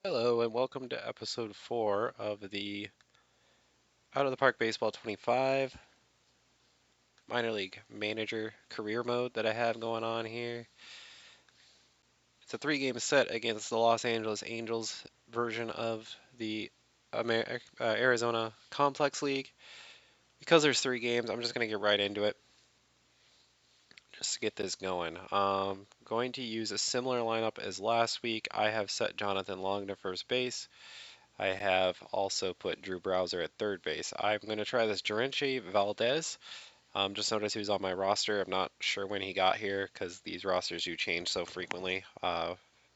Hello and welcome to episode 4 of the Out of the Park Baseball 25 minor league manager career mode that I have going on here. It's a 3-game set against the Los Angeles Angels version of the Arizona Complex League. Because there's 3 games, I'm just going to get right into it just to get this going. Going to use a similar lineup as last week. I have set Jonathan Long to first base. I have also put Drew Browser at third base. I'm going to try this Jorinche Valdez. Just noticed he was on my roster. I'm not sure when he got here because these rosters do change so frequently,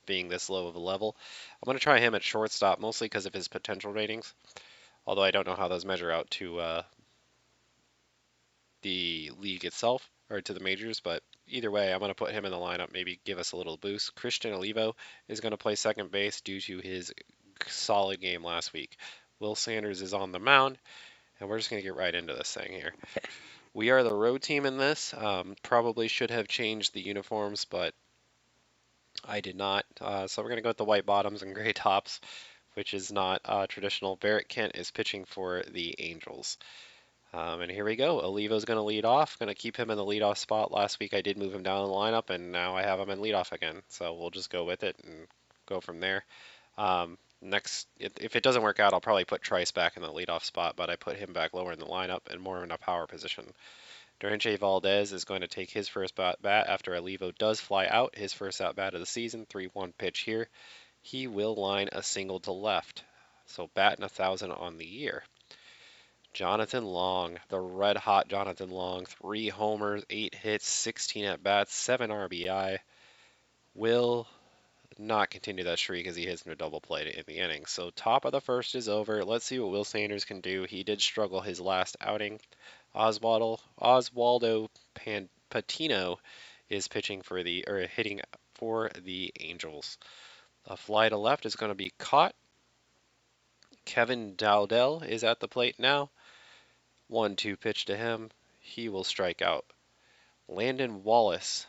being this low of a level. I'm going to try him at shortstop, mostly because of his potential ratings, although I don't know how those measure out to the league itself or to the majors, but either way, I'm going to put him in the lineup, maybe give us a little boost. Christian Olivo is going to play second base due to his solid game last week. Will Sanders is on the mound, and we're just going to get right into this thing here. We are the road team in this. Probably should have changed the uniforms, but I did not. So we're going to go with the white bottoms and gray tops, which is not traditional. Barrett Kent is pitching for the Angels. And here we go. Olivo's going to lead off. Going to keep him in the leadoff spot. Last week I did move him down in the lineup, and now I have him in leadoff again. So we'll just go with it and go from there. Next, if it doesn't work out, I'll probably put Trice back in the leadoff spot, but I put him back lower in the lineup and more in a power position. Jorinche Valdez is going to take his first bat after Olivo does fly out. His first at bat of the season, 3-1 pitch here. He will line a single to left. So batting 1,000 on the year. Jonathan Long, the red hot Jonathan Long, 3 homers, 8 hits, 16 at bats, 7 RBI. Will not continue that streak as he hits a double play in the inning. So top of the first is over. Let's see what Will Sanders can do. He did struggle his last outing. Oswaldo Patino is pitching for the or hitting for the Angels. A fly to left is going to be caught. Kevin Dowdell is at the plate now. 1-2 pitch to him. He will strike out. Landon Wallace,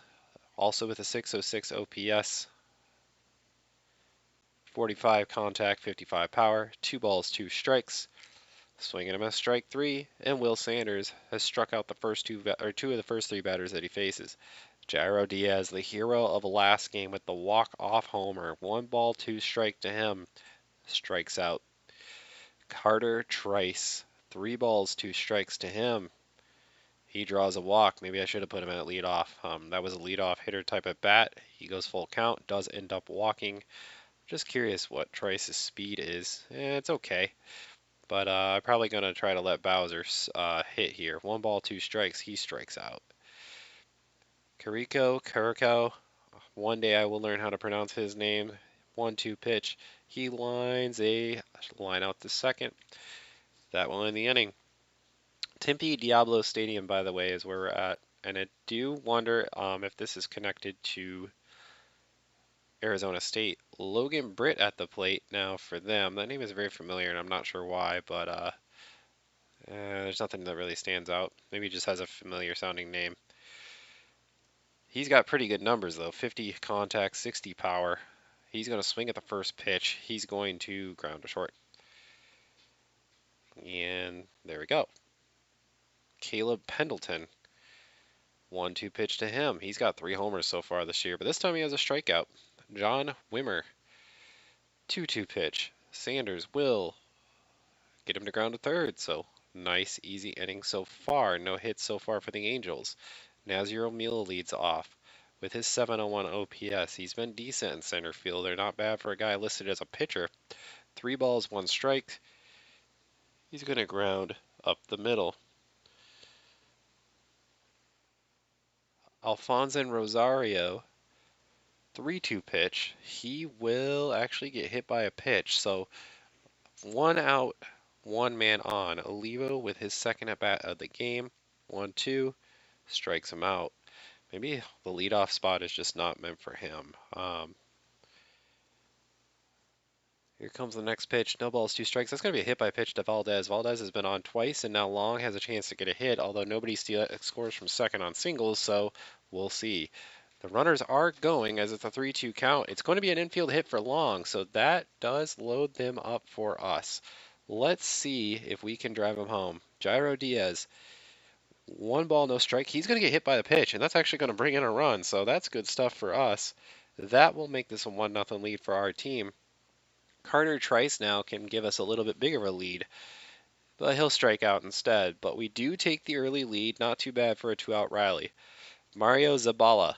also with a 606 OPS, 45 contact, 55 power, 2 balls, 2 strikes. Swing and a miss, strike 3, and Will Sanders has struck out the first two of the first 3 batters that he faces. Jairo Diaz, the hero of last game with the walk-off homer, 1 ball, 2 strike to him, strikes out. Carter Trice, 3 balls, 2 strikes to him. He draws a walk. Maybe I should have put him at leadoff. That was a leadoff hitter type of bat. He goes full count, does end up walking. Just curious what Trice's speed is. It's okay. But I'm probably going to try to let Bowser hit here. 1 ball, 2 strikes. He strikes out. Curicó. One day I will learn how to pronounce his name. 1-2 pitch. He lines a line out to second. That will end the inning. Tempe Diablo Stadium, by the way, is where we're at. And I do wonder if this is connected to Arizona State. Logan Britt at the plate now for them. That name is very familiar, and I'm not sure why, but there's nothing that really stands out. Maybe he just has a familiar sounding name. He's got pretty good numbers, though. 50 contact, 60 power. He's going to swing at the first pitch. He's going to ground to short. And there we go. Caleb Pendleton. 1-2 pitch to him. He's got 3 homers so far this year, but this time he has a strikeout. John Wimmer. 2-2 pitch. Sanders will get him to ground to third. So nice, easy inning so far. No hits so far for the Angels. Nazir O'Meal leads off with his 701 OPS. He's been decent in center field. They're not bad for a guy listed as a pitcher. 3 balls, 1 strike. He's going to ground up the middle. Alfonso Rosario, 3-2 pitch. He will actually get hit by a pitch. So 1 out, 1 man on. Olivo with his second at bat of the game. 1-2, strikes him out. Maybe the leadoff spot is just not meant for him. Here comes the next pitch. No balls, 2 strikes. That's going to be a hit by pitch to Valdez. Valdez has been on twice, and now Long has a chance to get a hit, although nobody scores from second on singles, so we'll see. The runners are going as it's a 3-2 count. It's going to be an infield hit for long, so that does load them up for us. Let's see if we can drive him home. Jairo Diaz, 1 ball, no strike. He's going to get hit by the pitch, and that's actually going to bring in a run, so that's good stuff for us. That will make this a 1-0 lead for our team. Carter Trice now can give us a little bit bigger of a lead, but he'll strike out instead. But we do take the early lead, not too bad for a 2-out rally. Mario Zabala,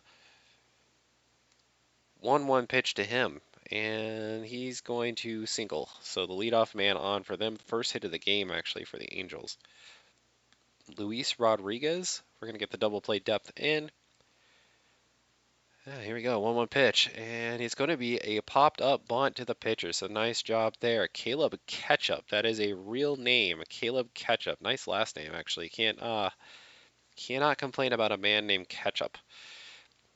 1-1 pitch to him, and he's going to single. So the leadoff man on for them. First hit of the game, actually, for the Angels. Luis Rodriguez, we're going to get the double play depth in. Here we go, 1-1 pitch, and it's going to be a popped up bunt to the pitcher, so nice job there. Caleb Ketchup, that is a real name, Caleb Ketchup. Nice last name, actually. Cannot complain about a man named Ketchup.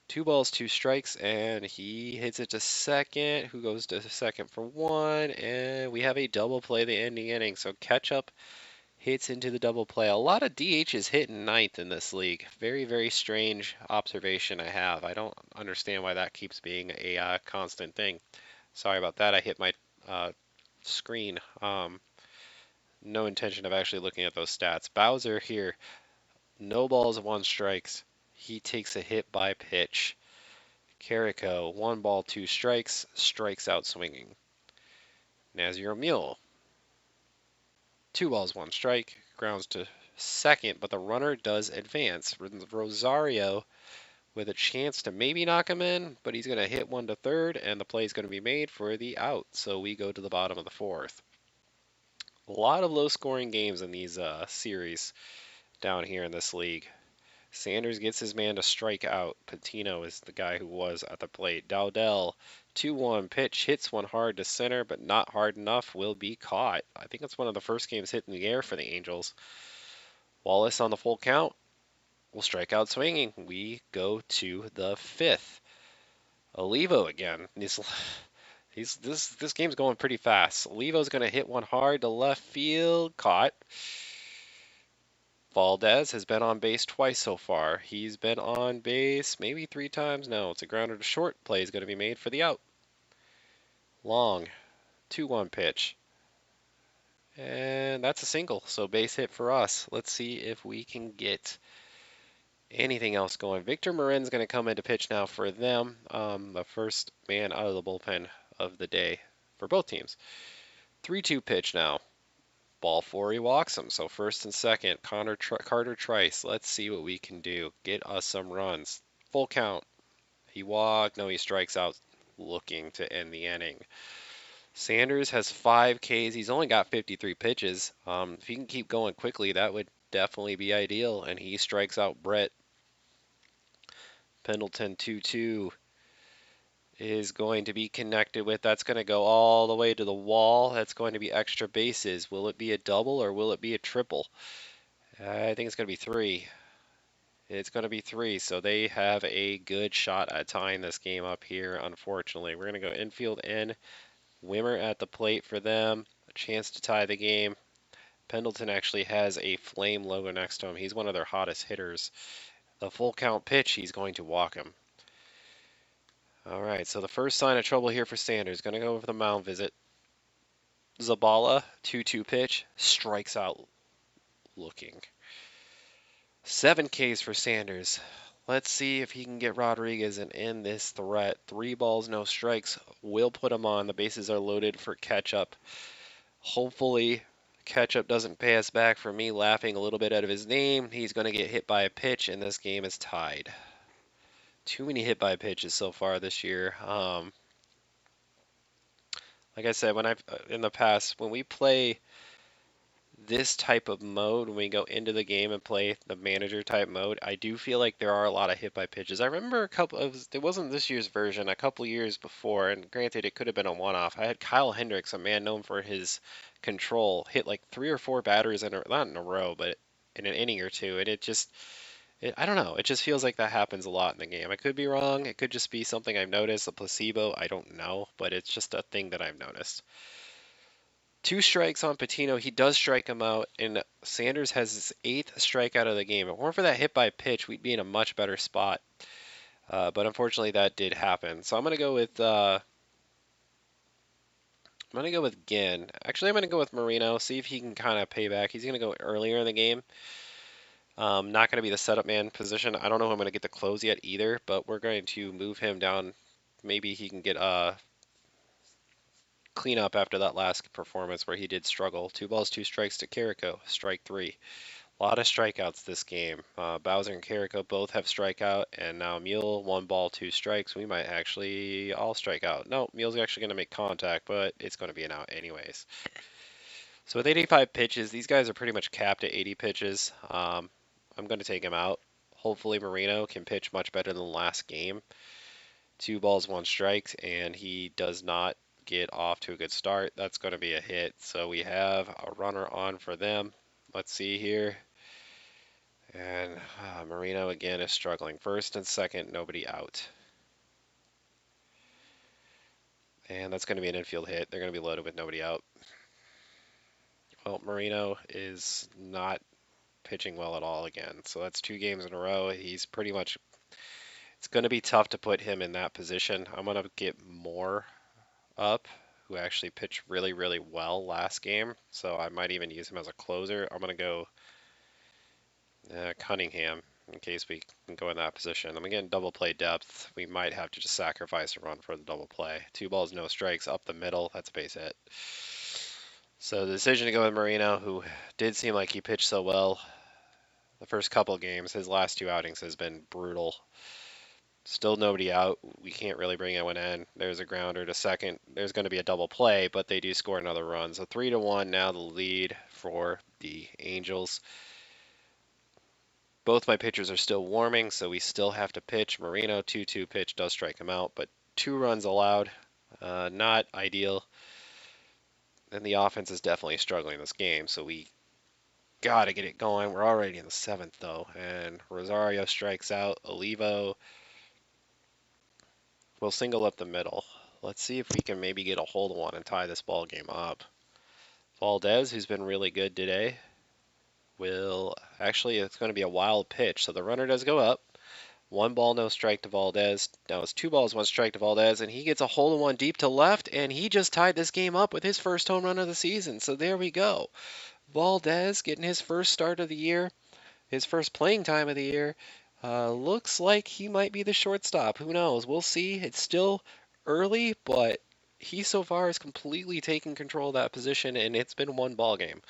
2 balls, 2 strikes, and he hits it to second, who goes to second for 1, and we have a double play the ending inning. So Ketchup hits into the double play. A lot of DHs hit in ninth in this league. Very, very strange observation I have. I don't understand why that keeps being a constant thing. Sorry about that. I hit my screen. No intention of actually looking at those stats. Bowser here, no balls, 1 strikes. He takes a hit by pitch. Carrico, 1 ball, 2 strikes, strikes out swinging. Nazir Mule, 2 balls, 1 strike, grounds to second, but the runner does advance. Rosario with a chance to maybe knock him in, but he's going to hit one to third, and the play is going to be made for the out. So we go to the bottom of the 4th. A lot of low-scoring games in these series down here in this league. Sanders gets his man to strike out. Patino is the guy who was at the plate. Dowdell, 2-1 pitch, hits one hard to center, but not hard enough, will be caught. I think it's one of the first games hit in the air for the Angels. Wallace on the full count will strike out swinging. We go to the 5th. Olivo again. This game's going pretty fast. Olivo's going to hit one hard to left field, caught. Valdez has been on base twice so far. He's been on base maybe 3 times. No, it's a grounder to short. Play is going to be made for the out. Long, 2-1 pitch. And that's a single, so base hit for us. Let's see if we can get anything else going. Victor Marin's going to come into pitch now for them. The first man out of the bullpen of the day for both teams. 3-2 pitch now. Ball 4, he walks him. So first and second, Carter Trice. Let's see what we can do. Get us some runs. Full count. He walked. No, he strikes out looking to end the inning. Sanders has 5 Ks. He's only got 53 pitches. If he can keep going quickly, that would definitely be ideal. And he strikes out Brett. Pendleton 2-2 is going to be connected with. That's going to go all the way to the wall. That's going to be extra bases. Will it be a double or will it be a triple? I think it's going to be 3. It's going to be 3, so they have a good shot at tying this game up here, unfortunately. We're going to go infield in. Wimmer at the plate for them. A chance to tie the game. Pendleton actually has a flame logo next to him. He's one of their hottest hitters. The full count pitch, he's going to walk him. All right, so the first sign of trouble here for Sanders. Going to go over the mound visit. Zabala, 2-2 pitch, strikes out looking. 7 Ks for Sanders. Let's see if he can get Rodriguez and end this threat. 3 balls, no strikes. We'll put him on. The bases are loaded for Ketchup. Hopefully, Ketchup doesn't pay us back for me laughing a little bit out of his name. He's going to get hit by a pitch, and this game is tied. Too many hit by pitches so far this year. Like I said, in the past, when we play this type of mode, when we go into the game and play the manager type mode, I do feel like there are a lot of hit by pitches. I remember it wasn't this year's version, a couple years before, and granted it could have been a one-off. I had Kyle Hendricks, a man known for his control, hit like 3 or 4 batters not in a row, but in an inning or two, and I don't know. It just feels like that happens a lot in the game. I could be wrong. It could just be something I've noticed, a placebo. I don't know, but it's just a thing that I've noticed. 2 strikes on Patino. He does strike him out, and Sanders has his 8th strikeout of the game. If it weren't for that hit by pitch, we'd be in a much better spot. But unfortunately, that did happen. So I'm gonna go with Ginn. Actually, I'm gonna go with Marino. See if he can kind of pay back. He's gonna go earlier in the game. Not gonna be the setup man position. I don't know if I'm gonna get the close yet either, but we're going to move him down. Maybe he can get clean up after that last performance where he did struggle. 2 balls, 2 strikes to Carrico. Strike three. A lot of strikeouts this game. Bowser and Carrico both have strikeout, and now Mule, 1 ball, 2 strikes. We might actually all strike out. No, Mule's actually going to make contact, but it's going to be an out anyways. So with 85 pitches, these guys are pretty much capped at 80 pitches. I'm going to take him out. Hopefully Marino can pitch much better than last game. 2 balls, 1 strike, and he does not get off to a good start. That's going to be a hit. So we have a runner on for them. Let's see here. And Marino again is struggling. First and second, nobody out. And that's going to be an infield hit. They're going to be loaded with nobody out. Well, Marino is not pitching well at all again. So that's 2 games in a row. He's pretty much, it's going to be tough to put him in that position. I'm going to get more up, who actually pitched really, really well last game. So I might even use him as a closer. I'm going to go Cunningham in case we can go in that position. I'm getting double play depth. We might have to just sacrifice a run for the double play. 2 balls, no strikes up the middle. That's a base hit. So the decision to go with Marino, who did seem like he pitched so well the first couple games. His last 2 outings has been brutal. Still nobody out. We can't really bring anyone in. There's a grounder to second. There's going to be a double play, but they do score another run. So 3-1 now the lead for the Angels. Both my pitchers are still warming, so we still have to pitch. Marino, 2-2 pitch does strike him out, but 2 runs allowed. Not ideal. And the offense is definitely struggling this game, so we got to get it going. We're already in the 7th, though, and Rosario strikes out. Olivo will single up the middle. Let's see if we can maybe get a hold of one and tie this ball game up. Valdez, who's been really good today, will actually, it's going to be a wild pitch, so the runner does go up. 1 ball, no strike to Valdez. Now it's 2 balls, 1 strike to Valdez, and he gets a hole in one deep to left, and he just tied this game up with his first home run of the season. So there we go. Valdez getting his first start of the year, his first playing time of the year. Looks like he might be the shortstop. Who knows? We'll see. It's still early, but he so far has completely taken control of that position, and it's been one ball game.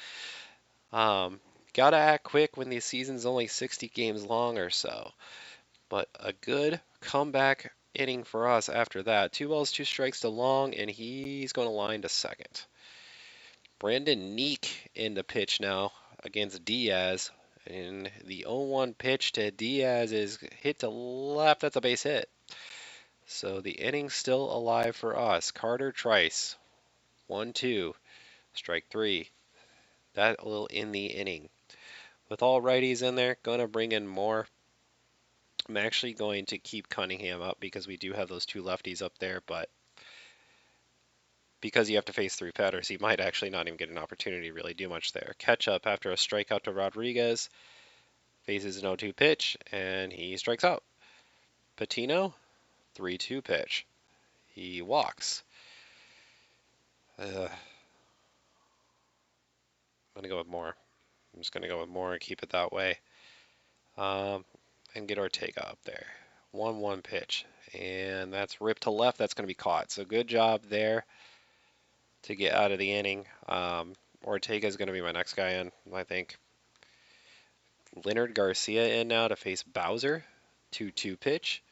Gotta act quick when the season's only 60 games long or so. But a good comeback inning for us after that. 2 balls, 2 strikes to Long, and he's going to line to second. Brandon Neek in the pitch now against Diaz. And the 0-1 pitch to Diaz is hit to left. That's a base hit. So the inning's still alive for us. Carter Trice, 1-2, strike three. That will end the inning. With all righties in there, going to bring in more. I'm actually going to keep Cunningham up because we do have those 2 lefties up there, but because you have to face 3 batters, he might actually not even get an opportunity to really do much there. Catch up after a strikeout to Rodriguez, faces an 0-2 pitch, and he strikes out. Patino, 3-2 pitch. He walks. I'm going to go with more. I'm just going to go with more and keep it that way. And get Ortega up there. 1-1 pitch. And that's ripped to left. That's going to be caught. So good job there to get out of the inning. Ortega is going to be my next guy in, I think. Leonard Garcia in now to face Bowser. 2-2 pitch.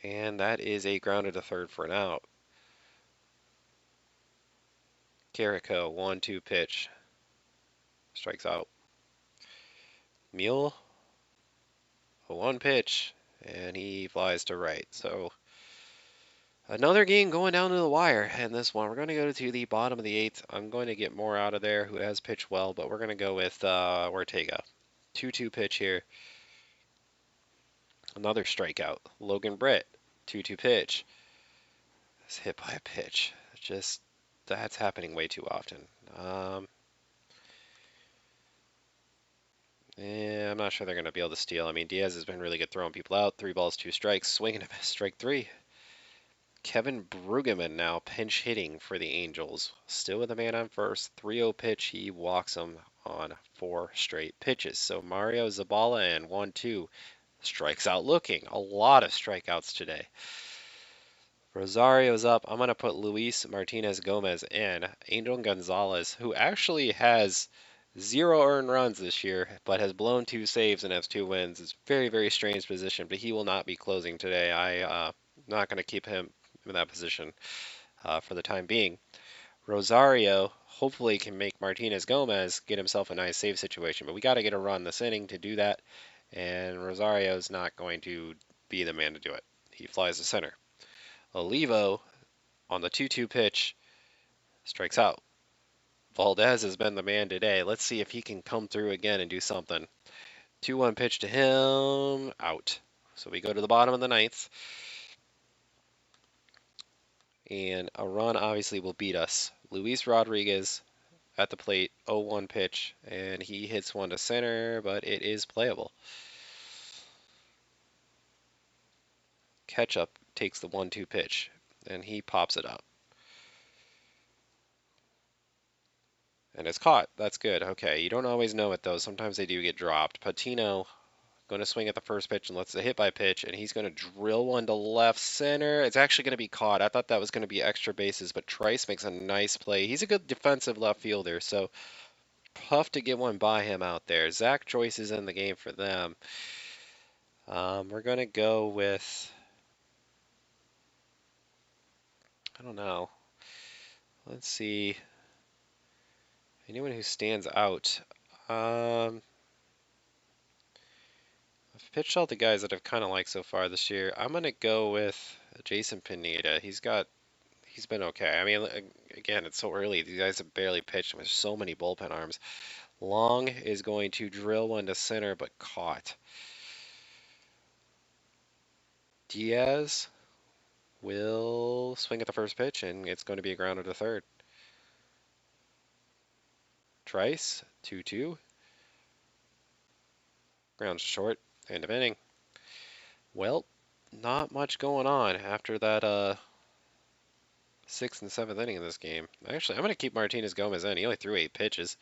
And that is a grounder to third for an out. Carrico, 1-2 pitch. Strikes out. Mule, a 1 pitch. And he flies to right. So another game going down to the wire, and this one we're going to go to the bottom of the 8th. I'm going to get more out of there who has pitched well, but we're going to go with Ortega. 2-2 pitch here. Another strikeout. Logan Britt, 2-2 pitch. Is hit by a pitch. Just, that's happening way too often. I'm not sure they're going to be able to steal. I mean, Diaz has been really good throwing people out. 3 balls, 2 strikes, swinging a miss, strike 3. Kevin Brueggemann now pinch hitting for the Angels. Still with a man on first. 3-0 pitch. He walks him on 4 straight pitches. So Mario Zabala and 1-2 strikes out looking. A lot of strikeouts today. Rosario's up. I'm going to put Luis Martinez Gomez in. Angel Gonzalez, who actually has 0 earned runs this year, but has blown 2 saves and has 2 wins. It's very, very strange position, but he will not be closing today. I'm not going to keep him in that position for the time being. Rosario hopefully can make Martinez Gomez get himself a nice save situation, but we got to get a run this inning to do that, and Rosario's not going to be the man to do it. He flies to center. Olivo on the 2-2 pitch strikes out. Valdez has been the man today. Let's see if he can come through again and do something. 2-1 pitch to him, out. So we go to the bottom of the ninth. And a run obviously will beat us. Luis Rodriguez at the plate, 0-1 pitch, and he hits one to center, but it is playable. Ketchup takes the 1-2 pitch, and he pops it up. And it's caught. That's good. Okay, you don't always know it, though. Sometimes they do get dropped. Patino going to swing at the first pitch and lets the hit by pitch, and he's going to drill one to left center. It's actually going to be caught. I thought that was going to be extra bases, but Trice makes a nice play. He's a good defensive left fielder, so tough to get one by him out there. Zach Joyce is in the game for them. We're going to go with, I don't know. Let's see. Anyone who stands out. I've pitched all the guys that I've kind of liked so far this year. I'm going to go with Jason Pineda. He's been okay. I mean, again, it's so early. These guys have barely pitched. There's so many bullpen arms. Long is going to drill one to center, but caught. Diaz will swing at the first pitch, and it's going to be a grounder to third. Trice, 2-2. Grounds short. End of inning. Well, not much going on after that 6th and 7th inning of this game. Actually, I'm going to keep Martinez Gomez in. He only threw 8 pitches.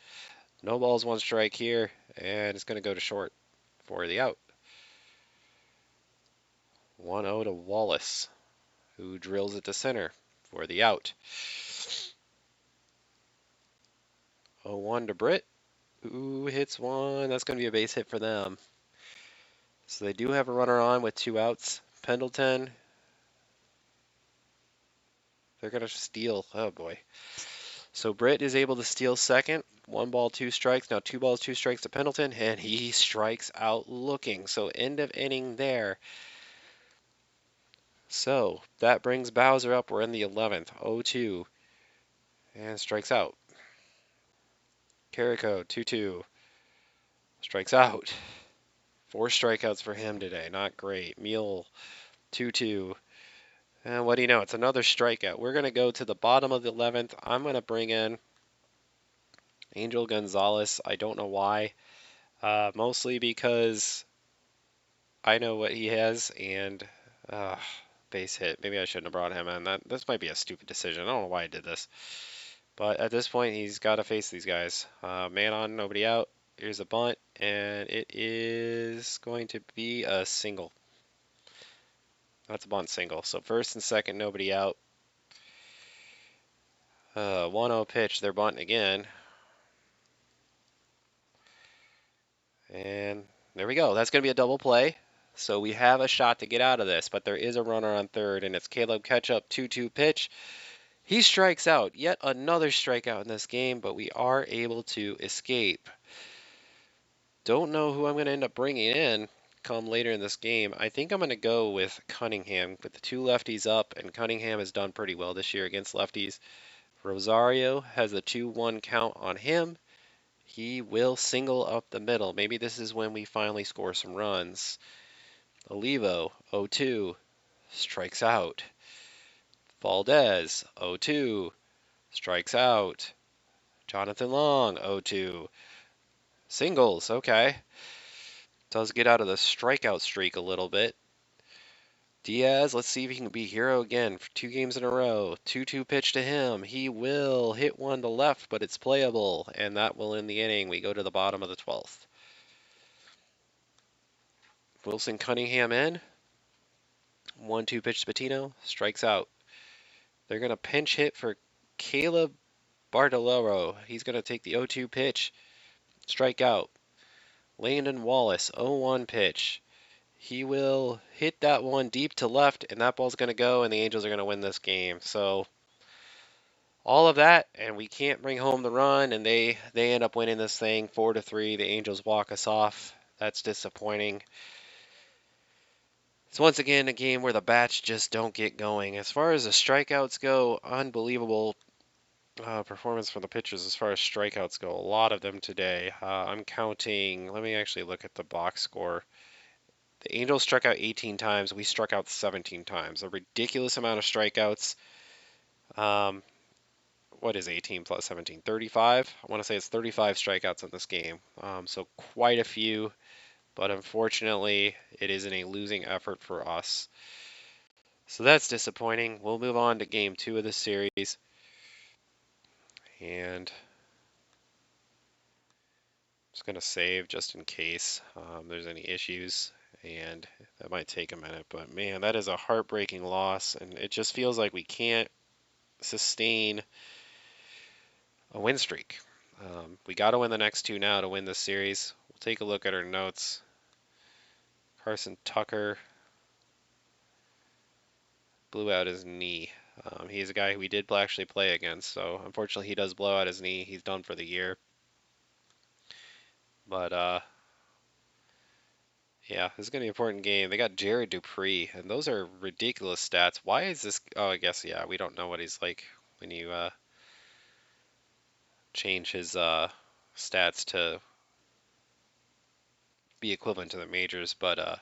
No balls, 1 strike here, and it's going to go to short for the out. 1-0 to Wallace, who drills it to center for the out. 0-1 to Britt, who hits one. That's going to be a base hit for them. So they do have a runner on with 2 outs. Pendleton, they're going to steal. Oh, boy. So Britt is able to steal second. 1 ball, 2 strikes. Now 2 balls, 2 strikes to Pendleton, and he strikes out looking. So end of inning there. So that brings Bowser up. We're in the 11th. 0-2. And strikes out. Carrico, 2-2. Strikes out. 4 strikeouts for him today. Not great. Mule, 2-2. And what do you know? It's another strikeout. We're going to go to the bottom of the 11th. I'm going to bring in Angel Gonzalez. I don't know why. Mostly because I know what he has, and base hit. Maybe I shouldn't have brought him in. This might be a stupid decision. I don't know why I did this. But at this point, he's got to face these guys. Man on, nobody out. Here's a bunt, and it is going to be a single. That's a bunt single. So first and second, nobody out. 1-0 pitch. They're bunting again. And there we go. That's going to be a double play. So we have a shot to get out of this, but there is a runner on third, and it's Caleb Ketchup, 2-2 pitch. He strikes out. Yet another strikeout in this game, but we are able to escape. Don't know who I'm going to end up bringing in come later in this game. I think I'm going to go with Cunningham with the 2 lefties up, and Cunningham has done pretty well this year against lefties. Rosario has a 2-1 count on him. He will single up the middle. Maybe this is when we finally score some runs. Olivo, 0-2, strikes out. Valdez, 0-2, strikes out. Jonathan Long, 0-2, Singles, okay. Does get out of the strikeout streak a little bit. Diaz, let's see if he can be hero again for 2 games in a row. 2-2 pitch to him. He will hit one to left, but it's playable, and that will end the inning. We go to the bottom of the 12th. Wilson Cunningham in. 1-2 pitch to Patino. Strikes out. They're going to pinch hit for Caleb Bartolero. He's going to take the 0-2 pitch. Strike out. Landon Wallace, 0-1 pitch. He will hit that one deep to left, and that ball's going to go, and the Angels are going to win this game. So all of that, and we can't bring home the run, and they end up winning this thing 4-3. The Angels walk us off. That's disappointing. It's once again a game where the bats just don't get going. As far as the strikeouts go, unbelievable performance from the pitchers as far as strikeouts go. A lot of them today. I'm counting. Let me actually look at the box score. The Angels struck out 18 times. We struck out 17 times. A ridiculous amount of strikeouts. Um, what is 18 plus 17? 35? I want to say it's 35 strikeouts in this game. So quite a few, but unfortunately, it isn't a losing effort for us. So that's disappointing. We'll move on to game 2 of the series. And I'm just going to save just in case there's any issues. And that might take a minute. But man, that is a heartbreaking loss. And it just feels like we can't sustain a win streak. We got to win the next 2 now to win this series. We'll take a look at our notes. Carson Tucker blew out his knee. He's a guy who we did actually play against, so unfortunately he does blow out his knee. He's done for the year. But yeah, this is going to be an important game. They got Jared Dupree, and those are ridiculous stats. Why is this? Oh, I guess, yeah, we don't know what he's like when you change his stats to be equivalent to the majors. But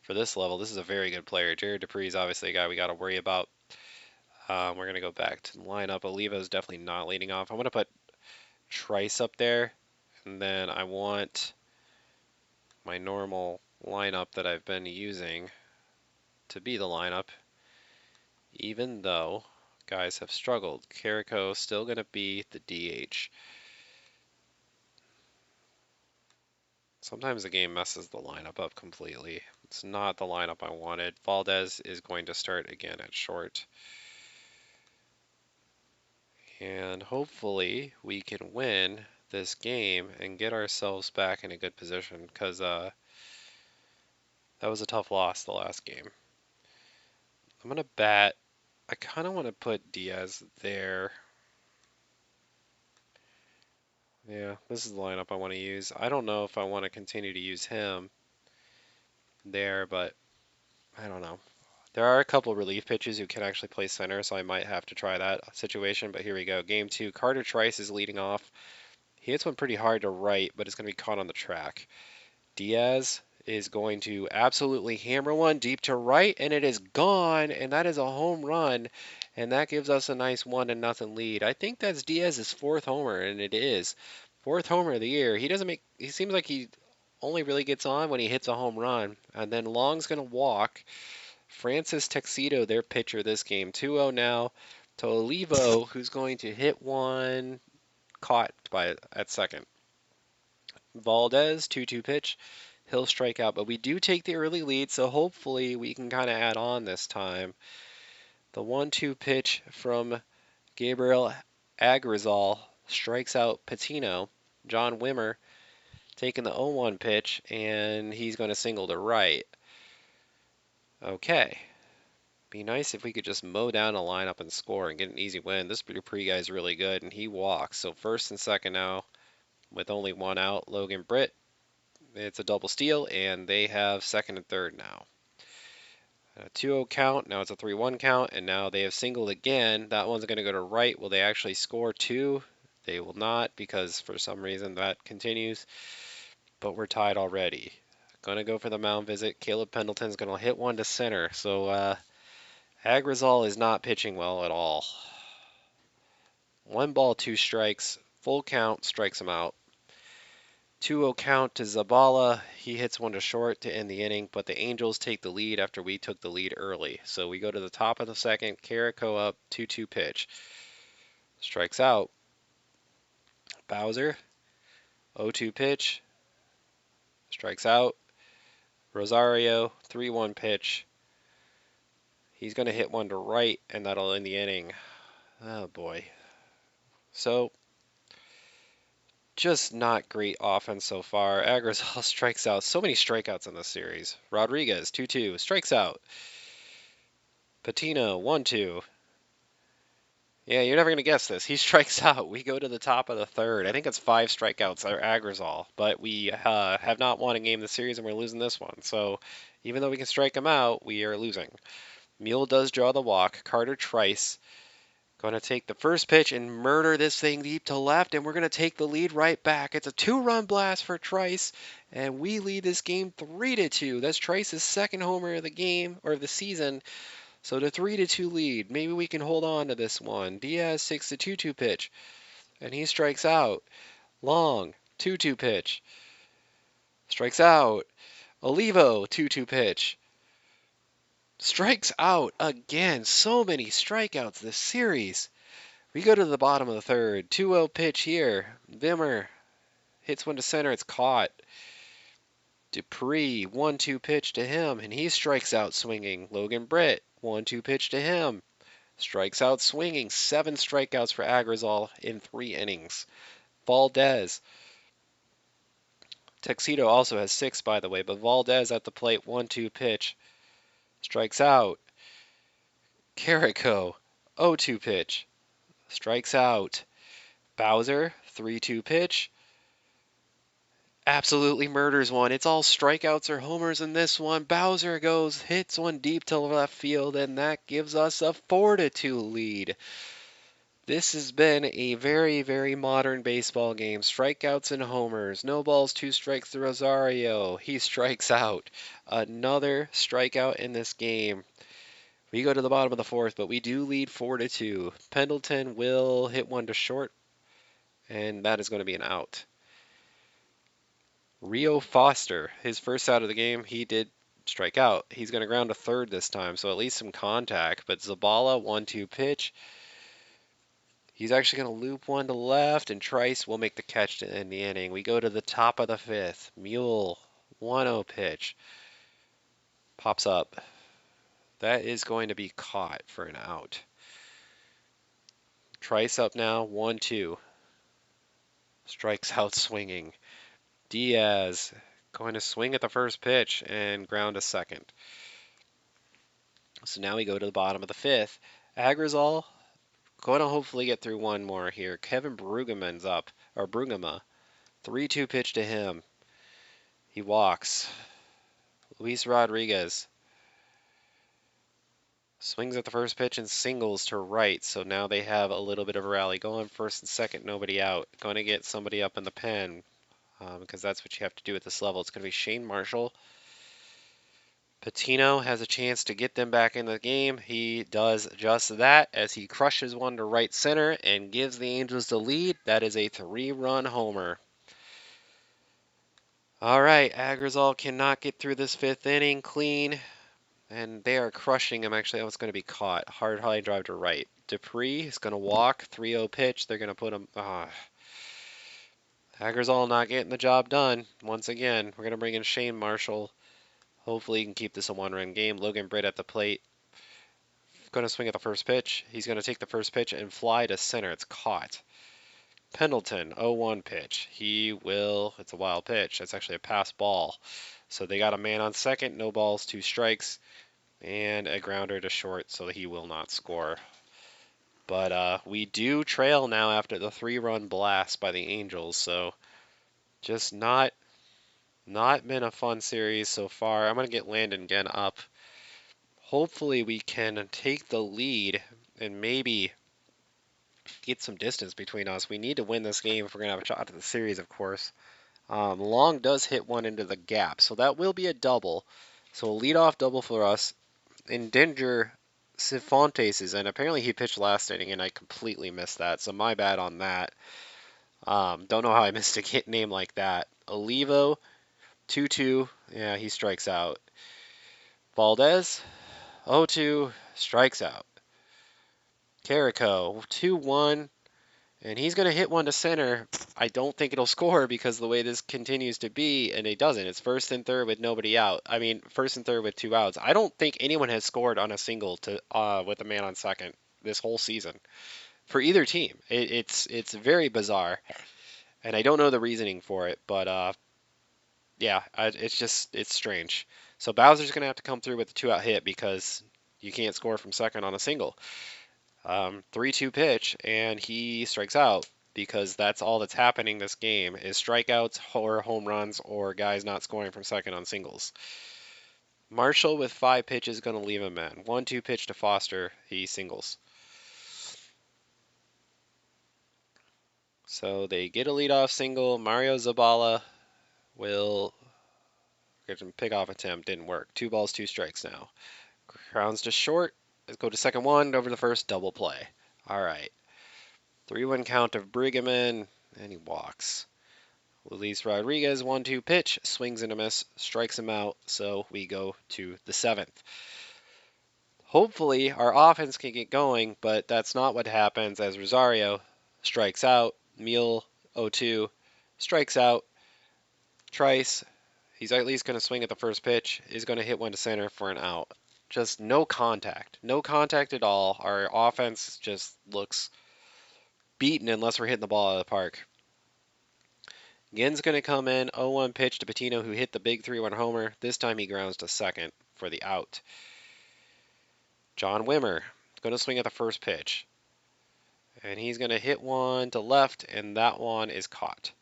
for this level, this is a very good player. Jared Dupree is obviously a guy we got to worry about. We're going to go back to the lineup. Oliva is definitely not leading off. I'm going to put Trice up there, and then I want my normal lineup that I've been using to be the lineup, even though guys have struggled. Carrico still going to be the DH. Sometimes the game messes the lineup up completely. It's not the lineup I wanted. Valdez is going to start again at short. And hopefully we can win this game and get ourselves back in a good position, because that was a tough loss the last game. I'm going to bat. I kind of want to put Diaz there. Yeah, this is the lineup I want to use. I don't know if I want to continue to use him there, but I don't know. There are a couple relief pitches who can actually play center, so I might have to try that situation. But here we go. Game 2. Carter Trice is leading off. He hits one pretty hard to right, but it's going to be caught on the track. Diaz is going to absolutely hammer one deep to right, and it is gone, and that is a home run, and that gives us a nice 1-0 lead. I think that's Diaz's 4th homer, and it is. 4th homer of the year. He seems like he only really gets on when he hits a home run. And then Long's going to walk. Francis Tuxedo, their pitcher this game. 2-0 now to Olivo, who's going to hit one caught at second. Valdez, 2-2 pitch. He'll strike out, but we do take the early lead, so hopefully we can kind of add on this time. The 1-2 pitch from Gabriel Agrizal strikes out Patino. John Wimmer taking the 0-1 pitch, and he's going to single to right. Okay. Be nice if we could just mow down a lineup and score and get an easy win. This Dupree guy is really good, and he walks. So first and second now with only 1 out. Logan Britt, it's a double steal, and they have second and third now. A 2-0 count, now it's a 3-1 count, and now they have singled again. That one's going to go to right. Will they actually score 2? They will not, because for some reason that continues. But we're tied already. Going to go for the mound visit. Caleb Pendleton's going to hit one to center. So Agrizal is not pitching well at all. 1 ball, 2 strikes. Full count, strikes him out. 2-0 count to Zabala. He hits one to short to end the inning, but the Angels take the lead after we took the lead early. So we go to the top of the second. Carrico up, 2-2 pitch. Strikes out. Bowser, 0-2 pitch. Strikes out. Rosario, 3-1 pitch. He's going to hit one to right, and that'll end the inning. Oh boy. So, just not great offense so far. Agrizal strikes out. So many strikeouts in this series. Rodriguez, 2-2, strikes out. Patino, 1-2. Yeah, you're never going to guess this. He strikes out. We go to the top of the third. I think it's 5 strikeouts or Agrizal, but we have not won a game this series, and we're losing this one. So, even though we can strike him out, we are losing. Mule does draw the walk. Carter Trice going to take the first pitch and murder this thing deep to left, and we're going to take the lead right back. It's a 2-run blast for Trice, and we lead this game 3-2. That's Trice's second homer of the game or of the season. So the 3-2 lead. Maybe we can hold on to this one. Diaz takes the 2-2 pitch, and he strikes out. Long 2-2 pitch. Strikes out. Olivo 2-2 pitch. Strikes out again. So many strikeouts this series. We go to the bottom of the third. 2-0 pitch here. Vimmer hits one to center. It's caught. Dupree, 1-2 pitch to him, and he strikes out swinging. Logan Britt, 1-2 pitch to him. Strikes out swinging. 7 strikeouts for Agrizal in 3 innings. Valdez. Tuxedo also has 6, by the way, but Valdez at the plate, 1-2 pitch. Strikes out. Carrico, 0-2 pitch. Strikes out. Bowser, 3-2 pitch. Absolutely murders one. It's all strikeouts or homers in this one. Bowser hits one deep to left field, and that gives us a 4-2 lead. This has been a very, very modern baseball game. Strikeouts and homers. No balls, 2 strikes to Rosario. He strikes out. Another strikeout in this game. We go to the bottom of the fourth, but we do lead 4-2. Pendleton will hit one to short, and that is going to be an out. Rio Foster, his first out of the game, he did strike out. He's going to ground to third this time, so at least some contact. But Zabala, 1-2 pitch. He's actually going to loop one to left, and Trice will make the catch to end the inning. We go to the top of the fifth. Mule, 1-0 pitch. Pops up. That is going to be caught for an out. Trice up now, 1-2. Strikes out swinging. Diaz going to swing at the first pitch and ground to second. So now we go to the bottom of the fifth. Agrizal going to hopefully get through one more here. Kevin Bruggeman's up, or Brugema. 3-2 pitch to him. He walks. Luis Rodriguez swings at the first pitch and singles to right. So now they have a little bit of a rally going. First and second, nobody out. Going to get somebody up in the pen because that's what you have to do at this level. It's going to be Shane Marshall. Patino has a chance to get them back in the game. He does just that as he crushes one to right center and gives the Angels the lead. That is a 3-run homer. All right, Agrizal cannot get through this 5th inning clean, and they are crushing him. Actually, that was going to be caught. Hard high drive to right. Dupree is going to walk. 3-0 pitch. They're going to put him... Agrizal not getting the job done. Once again, we're going to bring in Shane Marshall. Hopefully he can keep this a 1-run game. Logan Britt at the plate. Going to swing at the first pitch. He's going to take the first pitch and fly to center. It's caught. Pendleton, 0-1 pitch. It's a wild pitch. That's actually a pass ball. So they got a man on second. No balls, 2 strikes. And a grounder to short so that he will not score. But we do trail now after the 3-run blast by the Angels. So just not been a fun series so far. I'm going to get Landon again up. Hopefully we can take the lead and maybe get some distance between us. We need to win this game if we're going to have a shot at the series, of course. Long does hit one into the gap, so that will be a double. So a leadoff double for us. Endanger Cifuentes is in. Apparently he pitched last inning, and I completely missed that, so my bad on that. Don't know how I missed a name like that. Olivo, 2-2. Yeah, he strikes out. Valdez, 0-2, strikes out. Carrico, 2-1, and he's going to hit one to center. I don't think it'll score because the way this continues to be, and it doesn't. It's first and third with nobody out. I mean, first and third with 2 outs. I don't think anyone has scored on a single to with a man on second this whole season for either team. It's very bizarre, and I don't know the reasoning for it, but yeah, it's strange. So Bowser's going to have to come through with a 2-out hit because you can't score from second on a single. 3-2 pitch, and he strikes out because that's all that's happening this game is strikeouts or home runs or guys not scoring from second on singles. Marshall with 5 pitches going to leave him in. 1-2 pitch to Foster, he singles. So they get a leadoff single. Mario Zabala will get him pick-off attempt. Didn't work. 2 balls, 2 strikes now. Grounds to short. Let's go to second one. Over to first. Double play. All right. 3-1 count of Brigham, and he walks. Luis Rodriguez, 1-2 pitch, swings and a miss, strikes him out, so we go to the 7th. Hopefully, our offense can get going, but that's not what happens as Rosario strikes out. Meal, 0-2, strikes out. Trice, he's at least going to swing at the first pitch, is going to hit one to center for an out. Just no contact. No contact at all. Our offense just looks beaten unless we're hitting the ball out of the park. Gin's going to come in, 0-1 pitch to Patino, who hit the big 3-1 homer. This time he grounds to second for the out. John Wimmer going to swing at the first pitch. And he's going to hit one to left, and that one is caught.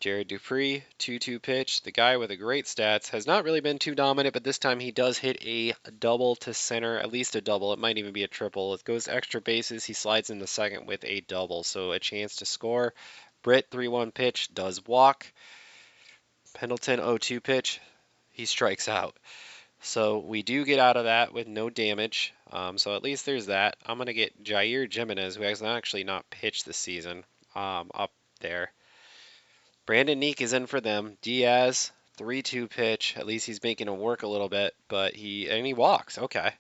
Jared Dupree, 2-2 pitch. The guy with the great stats has not really been too dominant, but this time he does hit a double to center, at least a double. It might even be a triple. It goes extra bases. He slides into second with a double, so a chance to score. Britt, 3-1 pitch, does walk. Pendleton, 0-2 pitch. He strikes out. So we do get out of that with no damage. So at least there's that. I'm going to get Jair Jimenez, who has actually not pitched this season, up there. Brandon Neek is in for them. Diaz, 3-2 pitch. At least he's making him work a little bit, but he walks. Okay.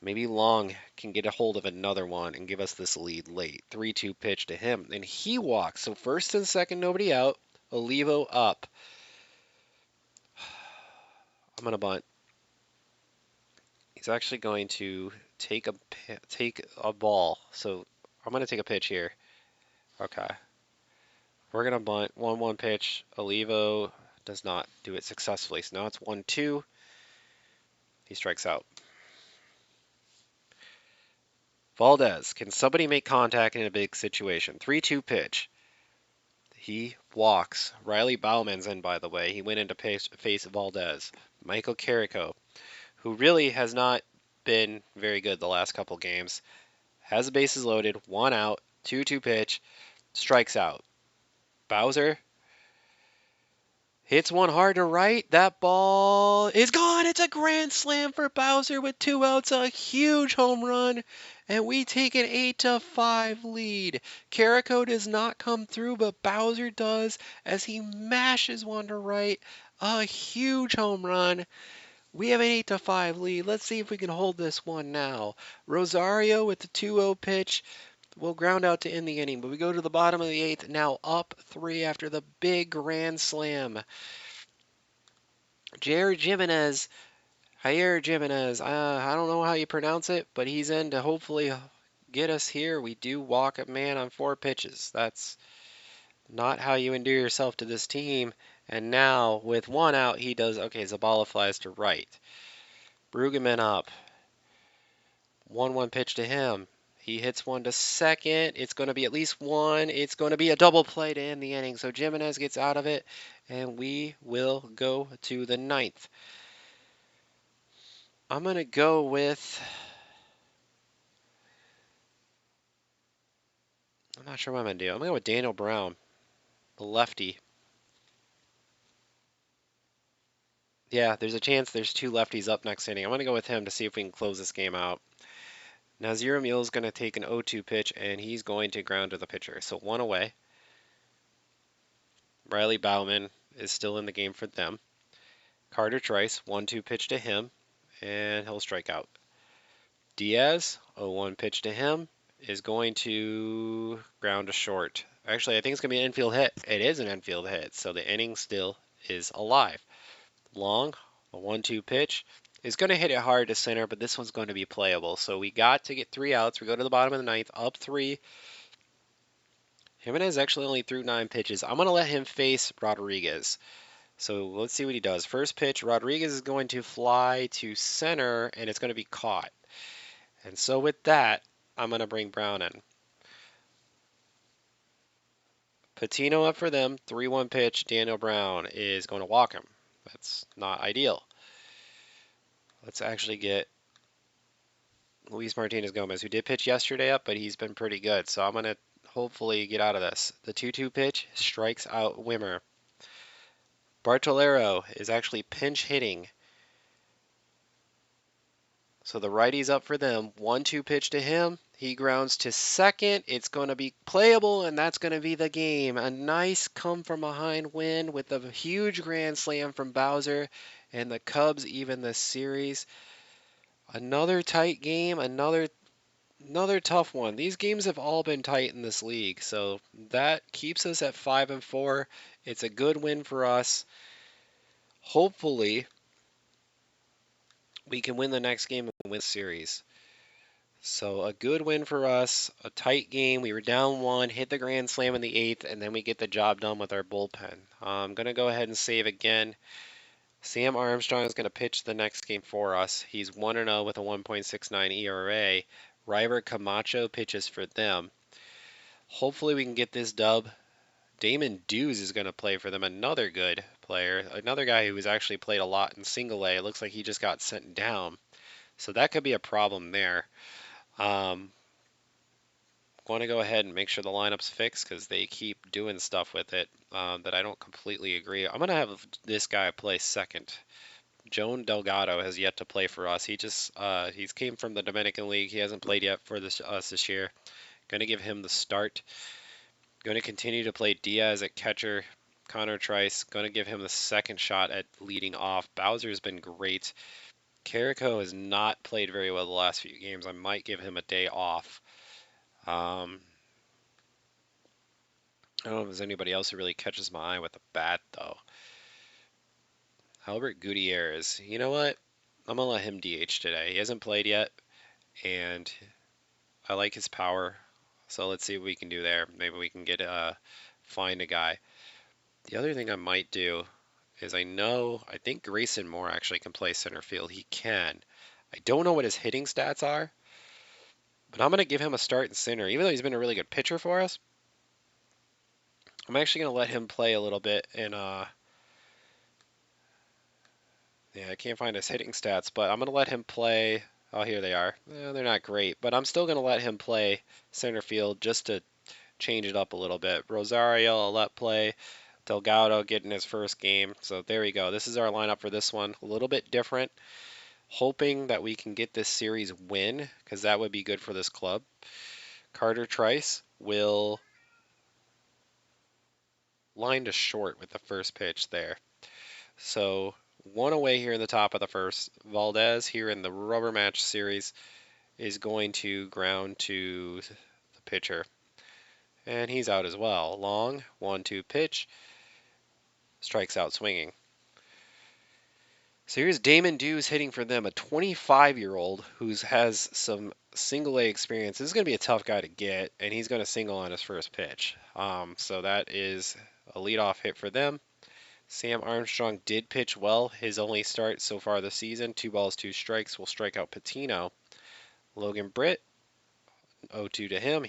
Maybe Long can get a hold of another one and give us this lead late. 3-2 pitch to him, and he walks. So first and second, nobody out. Olivo up. I'm going to bunt. He's actually going to take a ball. So I'm going to take a pitch here. Okay. We're going to bunt. 1-1 pitch. Olivo does not do it successfully. So now it's 1-2. He strikes out. Valdez, can somebody make contact in a big situation? 3-2 pitch. He walks. Riley Bauman's in, by the way. He went in to face Valdez. Michael Carrico, who really has not been very good the last couple games, has the bases loaded, 1 out, 2-2 pitch, strikes out. Bowser hits one hard to right. That ball is gone. It's a grand slam for Bowser with 2 outs, a huge home run, and we take an 8-5 lead. Carrico does not come through, but Bowser does as he mashes one to right. A huge home run. We have an 8-5 lead. Let's see if we can hold this one now. Rosario with the 2-0 pitch will ground out to end the inning, but we go to the bottom of the 8th, now up 3 after the big grand slam. Jair Jimenez, I don't know how you pronounce it, but he's in to hopefully get us here. We do walk a man on 4 pitches. That's not how you endear yourself to this team. And now, with 1 out, he does, okay, Zabala flies to right. Brueggemann up. 1-1 pitch to him. He hits one to second. It's going to be at least one. It's going to be a double play to end the inning. So Jimenez gets out of it, and we will go to the 9th. I'm going to go with... I'm not sure what I'm going to do. I'm going to go with Daniel Brown, the lefty. Yeah, there's a chance there's 2 lefties up next inning. I'm going to go with him to see if we can close this game out. Nazir Emil is going to take an 0-2 pitch, and he's going to ground to the pitcher. So 1 away. Riley Bauman is still in the game for them. Carter Trice, 1-2 pitch to him, and he'll strike out. Diaz, 0-1 pitch to him, is going to ground to short. Actually, I think it's going to be an infield hit. It is an infield hit, so the inning still is alive. Long, a 1-2 pitch, is going to hit it hard to center, but this one's going to be playable. So we got to get 3 outs. We go to the bottom of the ninth, up 3. Jimenez actually only threw 9 pitches. I'm going to let him face Rodriguez. So let's see what he does. First pitch, Rodriguez is going to fly to center, and it's going to be caught. And so with that, I'm going to bring Brown in. Patino up for them, 3-1 pitch. Daniel Brown is going to walk him. That's not ideal. Let's actually get Luis Martinez Gomez, who did pitch yesterday up, but he's been pretty good. So I'm going to hopefully get out of this. The 2-2 pitch strikes out Wimmer. Bartolero is actually pinch hitting. So the righty's up for them. 1-2 pitch to him. He grounds to second. It's going to be playable, and that's going to be the game. A nice come from behind win with a huge grand slam from Bowser, and the Cubs even the series. Another tight game, another tough one. These games have all been tight in this league, so that keeps us at 5-4. It's a good win for us. Hopefully, we can win the next game and win the series. So a good win for us, a tight game. We were down 1, hit the grand slam in the 8th, and then we get the job done with our bullpen. I'm going to go ahead and save again. Sam Armstrong is going to pitch the next game for us. He's 1-0 with a 1.69 ERA. Ryber Camacho pitches for them. Hopefully we can get this dub. Damon Dews is going to play for them, another good player, another guy who has actually played a lot in single A. It looks like he just got sent down. So that could be a problem there. Want to go ahead and make sure the lineup's fixed because they keep doing stuff with it that I don't completely agree. I'm going to have this guy play second. Joan Delgado has yet to play for us. He's came from the Dominican League. He hasn't played yet for us this year. Going to give him the start. Going to continue to play Diaz at catcher. Connor Trice, going to give him the second shot at leading off. Bowser's been great. Carrico has not played very well the last few games. I might give him a day off. I don't know if there's anybody else who really catches my eye with the bat, though. Albert Gutierrez. You know what? I'm going to let him DH today. He hasn't played yet, and I like his power. So let's see what we can do there. Maybe we can find a guy. The other thing I might do is I think Grayson Moore actually can play center field. He can. I don't know what his hitting stats are, but I'm going to give him a start in center. Even though he's been a really good pitcher for us, I'm actually going to let him play a little bit in yeah, I can't find his hitting stats, but I'm going to let him play. Oh, here they are. They're not great, but I'm still going to let him play center field just to change it up a little bit. Rosario, I'll let play. Delgado getting his first game. So there we go. This is our lineup for this one. A little bit different. Hoping that we can get this series win, because that would be good for this club. Carter Trice will line to short with the first pitch there. So one away here in the top of the first. Valdez here in the rubber match series is going to ground to the pitcher. And he's out as well. Long, 1-2 pitch. Strikes out swinging. So here's Damon Dews hitting for them, a 25-year-old who has some single A experience. This is going to be a tough guy to get, and he's going to single on his first pitch. So that is a leadoff hit for them. Sam Armstrong did pitch well. His only start so far this season, 2 balls, 2 strikes, will strike out Patino. Logan Britt, 0-2 to him.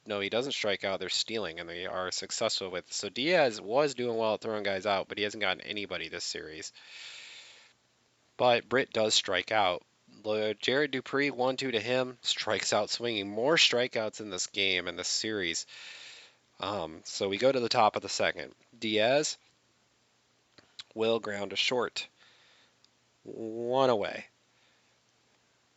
No, he doesn't strike out. They're stealing, and they are successful with it. So Diaz was doing well at throwing guys out, but he hasn't gotten anybody this series. But Britt does strike out. Jared Dupree, 1-2 to him, strikes out swinging. More strikeouts in this game, in this series. So we go to the top of the second. Diaz will ground to short. 1 away.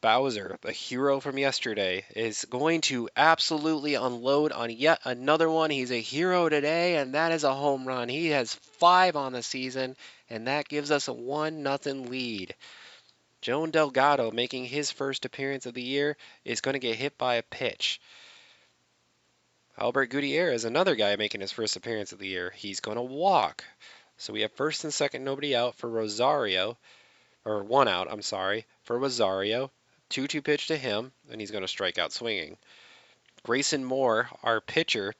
Bowser, the hero from yesterday, is going to absolutely unload on yet another one. He's a hero today, and that is a home run. He has 5 on the season, and that gives us a 1-0 lead. Joan Delgado, making his first appearance of the year, is going to get hit by a pitch. Albert Gutierrez, another guy making his first appearance of the year, he's going to walk. So we have first and second, nobody out for Rosario, or 1 out, I'm sorry, for Rosario. 2-2 pitch to him, and he's going to strike out swinging. Grayson Moore, our pitcher,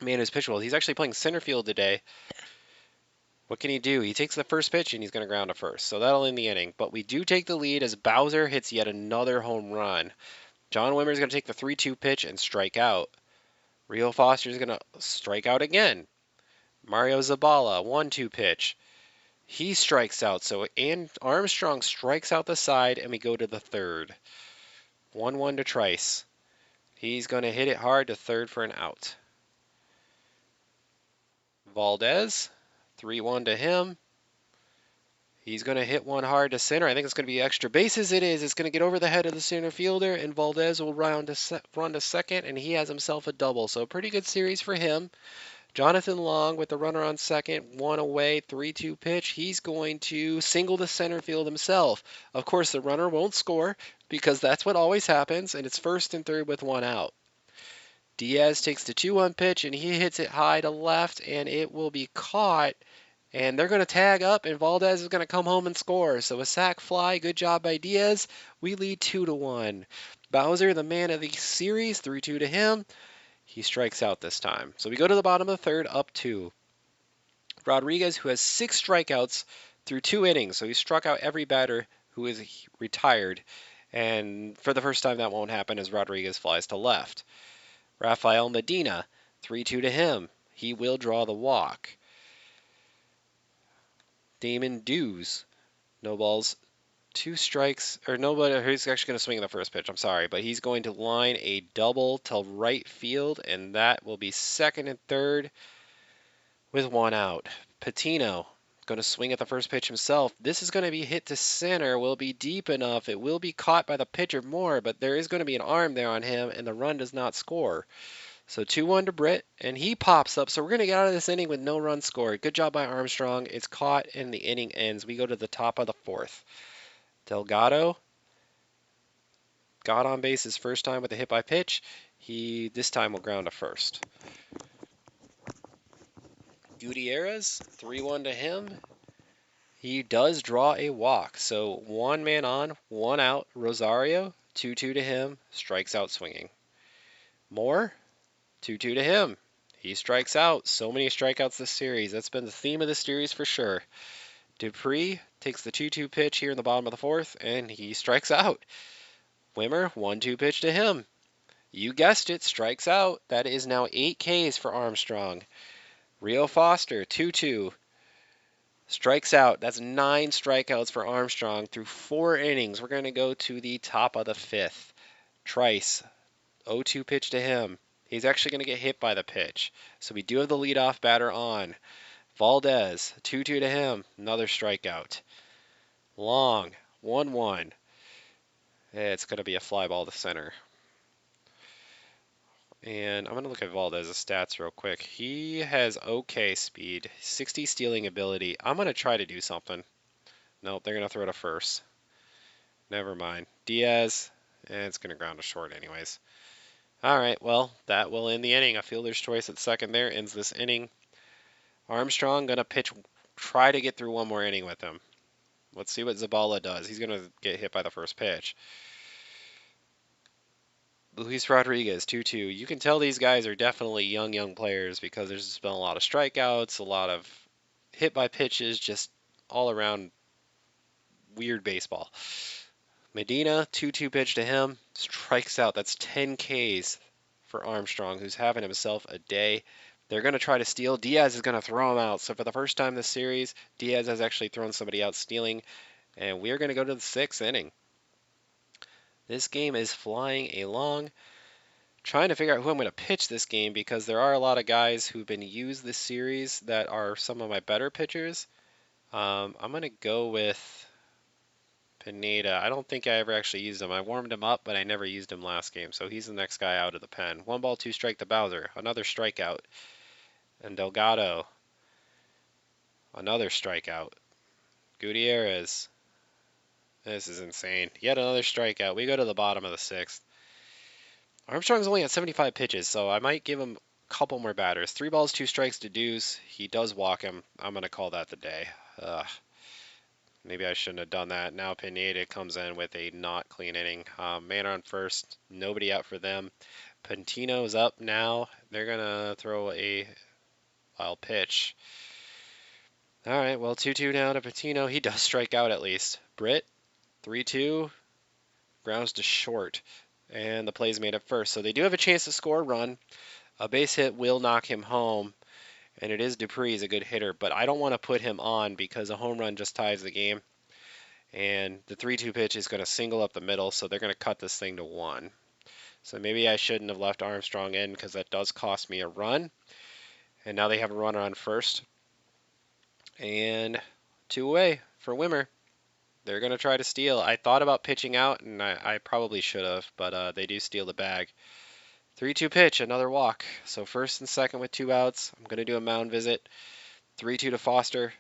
made his pitch well. He's actually playing center field today. What can he do? He takes the first pitch, and he's going to ground to first. So that'll end the inning. But we do take the lead as Bowser hits yet another home run. John Wimmer is going to take the 3-2 pitch and strike out. Rio Foster is going to strike out again. Mario Zabala, 1-2 pitch. He strikes out. So Armstrong strikes out the side, and we go to the third. 1-1 to Trice. He's going to hit it hard to third for an out. Valdez, 3-1 to him. He's going to hit one hard to center. I think it's going to be extra bases. It is. It's going to get over the head of the center fielder, and Valdez will run to second, and he has himself a double. So a pretty good series for him. Jonathan Long with the runner on second, 1 away, 3-2 pitch. He's going to single to center field himself. Of course, the runner won't score because that's what always happens, and it's first and third with 1 out. Diaz takes the 2-1 pitch, and he hits it high to left, and it will be caught. And they're going to tag up, and Valdez is going to come home and score. So a sac fly, good job by Diaz. We lead 2-1. Bowser, the man of the series, 3-2 to him. He strikes out this time. So we go to the bottom of the third, up 2. Rodriguez, who has 6 strikeouts through 2 innings. So he struck out every batter who is retired. And for the first time, that won't happen as Rodriguez flies to left. Rafael Medina, 3-2 to him. He will draw the walk. Damon Dews, no balls, 2 strikes, or nobody, he's actually going to swing the first pitch, I'm sorry, but he's going to line a double to right field, and that will be second and third with 1 out. Patino going to swing at the first pitch himself. This is going to be hit to center, will be deep enough. It will be caught by the pitcher Moore, but there is going to be an arm there on him, and the run does not score. So 2-1 to Britt, and he pops up. So we're going to get out of this inning with no run scored. Good job by Armstrong. It's caught, and the inning ends. We go to the top of the 4th. Delgado got on base his first time with a hit by pitch. He this time will ground to first. Gutierrez, 3-1 to him. He does draw a walk. So 1 man on, 1 out. Rosario, 2-2 to him. Strikes out swinging. Moore, 2-2 to him. He strikes out. So many strikeouts this series. That's been the theme of the series for sure. Dupree takes the 2-2 pitch here in the bottom of the 4th, and he strikes out. Wimmer, 1-2 pitch to him. You guessed it, strikes out. That is now 8 Ks for Armstrong. Rio Foster, 2-2. Strikes out. That's 9 strikeouts for Armstrong through 4 innings. We're going to go to the top of the 5th. Trice, 0-2 pitch to him. He's actually going to get hit by the pitch. So we do have the leadoff batter on. Valdez, 2-2 to him. Another strikeout. Long, 1-1. It's going to be a fly ball to center. And I'm going to look at Valdez's stats real quick. He has okay speed, 60 stealing ability. I'm going to try to do something. Nope, they're going to throw to first. Never mind. Diaz, and it's going to ground to short anyways. All right, well, that will end the inning. A fielder's choice at second there ends this inning. Armstrong going to pitch, try to get through one more inning with him. Let's see what Zabala does. He's going to get hit by the first pitch. Luis Rodriguez, 2-2. You can tell these guys are definitely young players because there's just been a lot of strikeouts, a lot of hit by pitches, just all around weird baseball. Medina, 2-2 pitch to him, strikes out. That's 10 Ks for Armstrong, who's having himself a day. They're going to try to steal. Diaz is going to throw him out. So for the first time this series, Diaz has actually thrown somebody out stealing. And we are going to go to the 6th inning. This game is flying along. Trying to figure out who I'm going to pitch this game because there are a lot of guys who've been used this series that are some of my better pitchers. I'm going to go with Pineda. I don't think I ever actually used him. I warmed him up, but I never used him last game, so he's the next guy out of the pen. 1 ball, 2 strike to Bowser. Another strikeout. And Delgado. Another strikeout. Gutierrez. This is insane. Yet another strikeout. We go to the bottom of the 6th. Armstrong's only at 75 pitches, so I might give him a couple more batters. 3 balls, 2 strikes to Deuce. He does walk him. I'm going to call that the day. Maybe I shouldn't have done that. Now Pineda comes in with a not clean inning. Man on first. Nobody out for them. Patino's up now. They're going to throw a wild pitch. All right, well, 2-2 now to Patino. He does strike out at least. Britt, 3-2. Grounds to short. And the play's made at first. So they do have a chance to score a run. A base hit will knock him home. And it is Dupree's a good hitter. But I don't want to put him on because a home run just ties the game. And the 3-2 pitch is going to single up the middle. So they're going to cut this thing to 1. So maybe I shouldn't have left Armstrong in because that does cost me a run. And now they have a runner on first. And 2 away for Wimmer. They're going to try to steal. I thought about pitching out, and I probably should have, but they do steal the bag. 3-2 pitch, another walk. So first and second with 2 outs. I'm going to do a mound visit. 3-2 to Foster,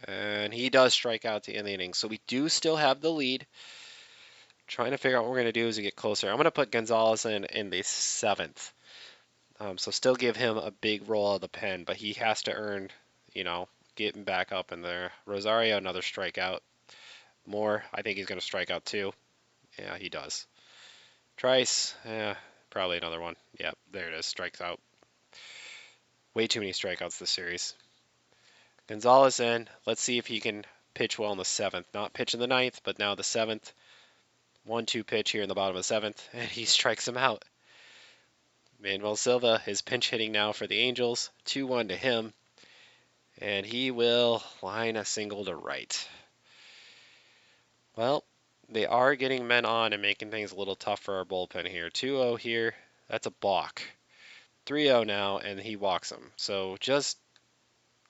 and he does strike out to end the inning. So we do still have the lead. Trying to figure out what we're going to do as we get closer. I'm going to put Gonzalez in the 7th. So still give him a big roll of the pen, but he has to earn, getting back up in there. Rosario, another strikeout. Moore, I think he's going to strike out too. Yeah, he does. Trice, probably another one. Yep, there it is. Strikes out. Way too many strikeouts this series. Gonzalez in. Let's see if he can pitch well in the 7th. Not pitch in the 9th, but now the 7th. 1-2 pitch here in the bottom of the 7th, and he strikes him out. Manuel Silva is pinch hitting now for the Angels. 2-1 to him. And he will line a single to right. Well, they are getting men on and making things a little tough for our bullpen here. 2-0 here. That's a balk. 3-0 now, and he walks him. So just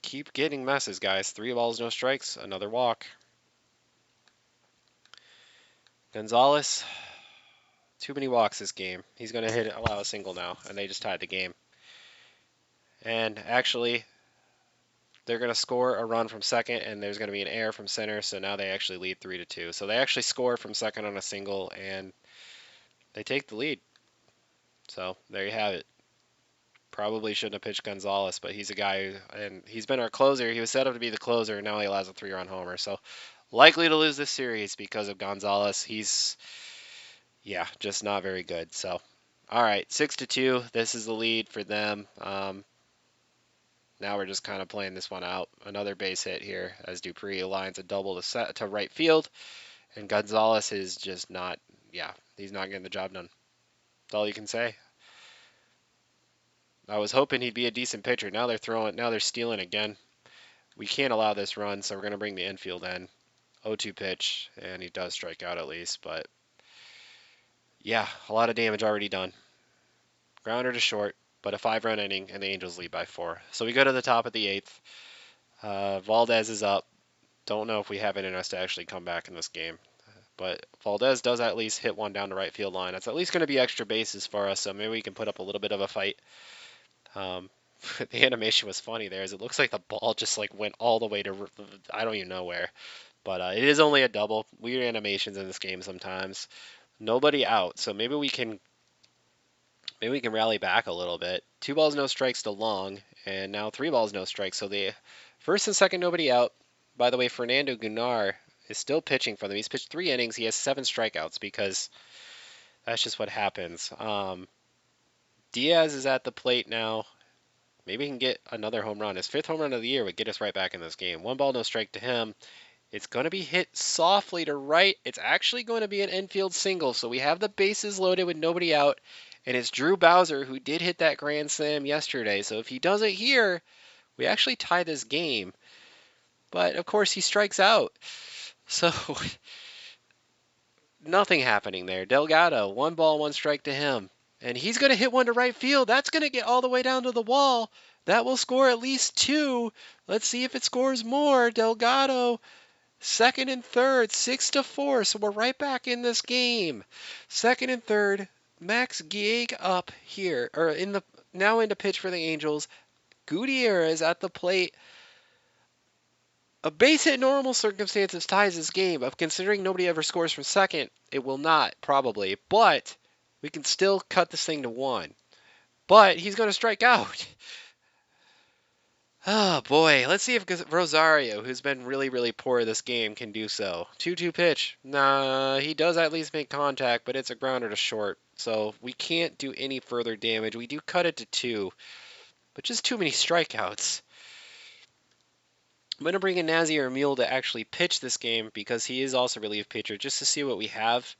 keep getting messes, guys. 3 balls, no strikes. Another walk. Gonzalez, too many walks this game. He's going to allow a single now, and they just tied the game. And actually, they're going to score a run from second, and there's going to be an error from center, so now they actually lead 3-2. So they actually score from second on a single, and they take the lead. So there you have it. Probably shouldn't have pitched Gonzalez, but he's a guy, and he's been our closer. He was set up to be the closer, and now he allows a 3-run homer. So likely to lose this series because of Gonzalez. He's, just not very good. So, all right, 6-2. This is the lead for them. Now we're just kind of playing this one out. Another base hit here as Dupree aligns a double to right field. And Gonzalez is just not, he's not getting the job done. That's all you can say. I was hoping he'd be a decent pitcher. Now they're stealing again. We can't allow this run, so we're going to bring the infield in. 0-2 pitch, and he does strike out at least. But, a lot of damage already done. Grounder to short. But a 5-run inning, and the Angels lead by 4. So we go to the top of the 8th. Valdez is up. Don't know if we have it in us to actually come back in this game. But Valdez does at least hit one down the right field line. That's at least going to be extra bases for us, so maybe we can put up a little bit of a fight. The animation was funny there, as it looks like the ball just went all the way to I don't even know where. But it is only a double. Weird animations in this game sometimes. Nobody out, so maybe we can rally back a little bit. 2 balls, no strikes to Long, and now 3 balls, no strikes. So the first and second, nobody out. By the way, Fernando Gunnar is still pitching for them. He's pitched 3 innings. He has 7 strikeouts because that's just what happens. Diaz is at the plate now. Maybe he can get another home run. His 5th home run of the year would get us right back in this game. 1 ball, no strike to him. It's going to be hit softly to right. It's actually going to be an infield single. So we have the bases loaded with nobody out. And it's Drew Bowser who did hit that grand slam yesterday. So if he does it here, we actually tie this game. But, of course, he strikes out. So nothing happening there. Delgado, 1 ball, 1 strike to him. And he's going to hit one to right field. That's going to get all the way down to the wall. That will score at least 2. Let's see if it scores more. Delgado Second and third, 6-4. So we're right back in this game. Second and third, Max Gieg up here, or in the now into pitch for the Angels. Gutierrez at the plate. A base hit in normal circumstances ties this game. But considering nobody ever scores from second, it will not probably. But we can still cut this thing to 1. But he's going to strike out. Oh boy, let's see if Rosario, who's been really, really poor this game, can do so. 2-2 pitch. Nah, he does at least make contact, but it's a grounder to short. So we can't do any further damage. We do cut it to 2, but just too many strikeouts. I'm going to bring in Nazier Emil to actually pitch this game because he is also relief pitcher, just to see what we have.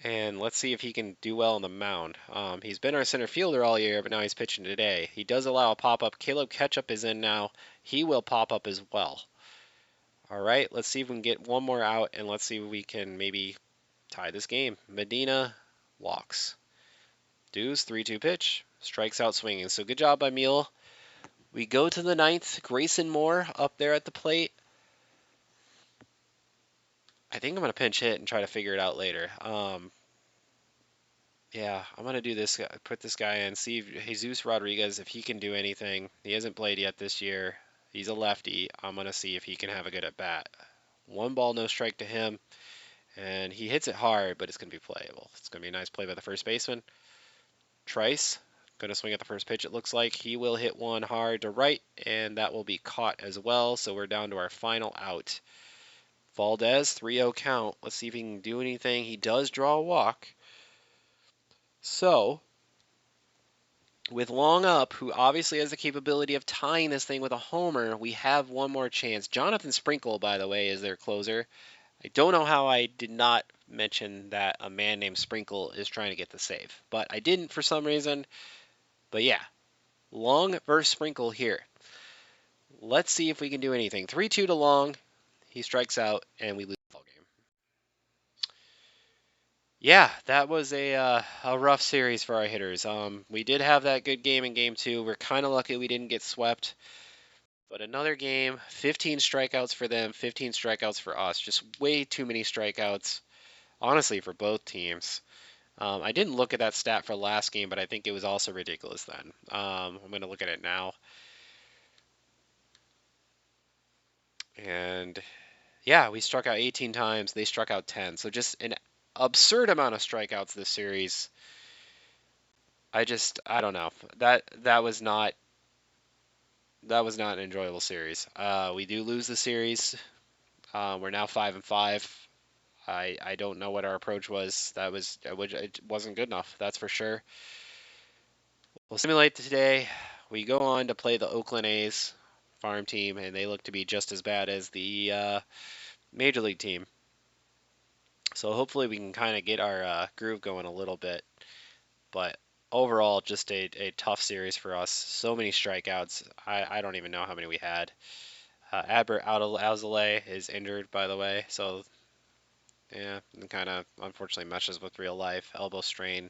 And let's see if he can do well on the mound. He's been our center fielder all year, but now he's pitching today. He does allow a pop-up. Caleb Ketchup is in now. He will pop up as well. All right, let's see if we can get one more out, and let's see if we can maybe tie this game. Medina walks. Deuce, 3-2 pitch. Strikes out swinging. So good job by Meal. We go to the 9th. Grayson Moore up there at the plate. I think I'm going to pinch hit and try to figure it out later. Yeah, I'm going to do this, put this guy in, see if Jesus Rodriguez, if he can do anything. He hasn't played yet this year. He's a lefty. I'm going to see if he can have a good at bat. 1 ball, no strike to him. And he hits it hard, but it's going to be playable. It's going to be a nice play by the first baseman. Trice, going to swing at the first pitch, it looks like. He will hit one hard to right, and that will be caught as well. So we're down to our final out. Valdez, 3-0 count. Let's see if he can do anything. He does draw a walk. So, with Long up, who obviously has the capability of tying this thing with a homer, we have one more chance. Jonathan Sprinkle, by the way, is their closer. I don't know how I did not mention that a man named Sprinkle is trying to get the save, but I didn't for some reason. But yeah, Long versus Sprinkle here. Let's see if we can do anything. 3-2 to Long. He strikes out, and we lose the ball game. Yeah, that was a rough series for our hitters. We did have that good game in game 2. We're kind of lucky we didn't get swept. But another game, 15 strikeouts for them, 15 strikeouts for us. Just way too many strikeouts, honestly, for both teams. I didn't look at that stat for last game, but I think it was also ridiculous then. I'm going to look at it now. And yeah, we struck out 18 times. They struck out 10. So just an absurd amount of strikeouts this series. I don't know. That was not an enjoyable series. We do lose the series. We're now 5-5. I don't know what our approach was. It wasn't good enough. That's for sure. We'll simulate today. We go on to play the Oakland A's farm team, and they look to be just as bad as the major league team. So hopefully we can kind of get our groove going a little bit. But overall, just a tough series for us. So many strikeouts. I don't even know how many we had. Albert Alzolay is injured, by the way. So yeah, kind of unfortunately meshes with real life. Elbow strain.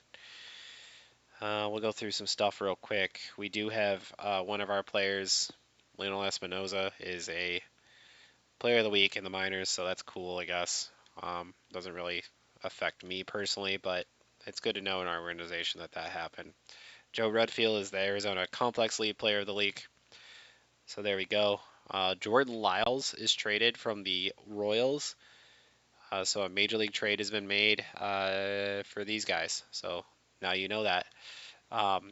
We'll go through some stuff real quick. We do have one of our players, Lionel Espinoza, is a player of the week in the minors, so that's cool, I guess. Doesn't really affect me personally, but it's good to know in our organization that happened. Joe Redfield is the Arizona Complex League Player of the Week. So there we go. Jordan Lyles is traded from the Royals. So a major league trade has been made for these guys. So now you know that.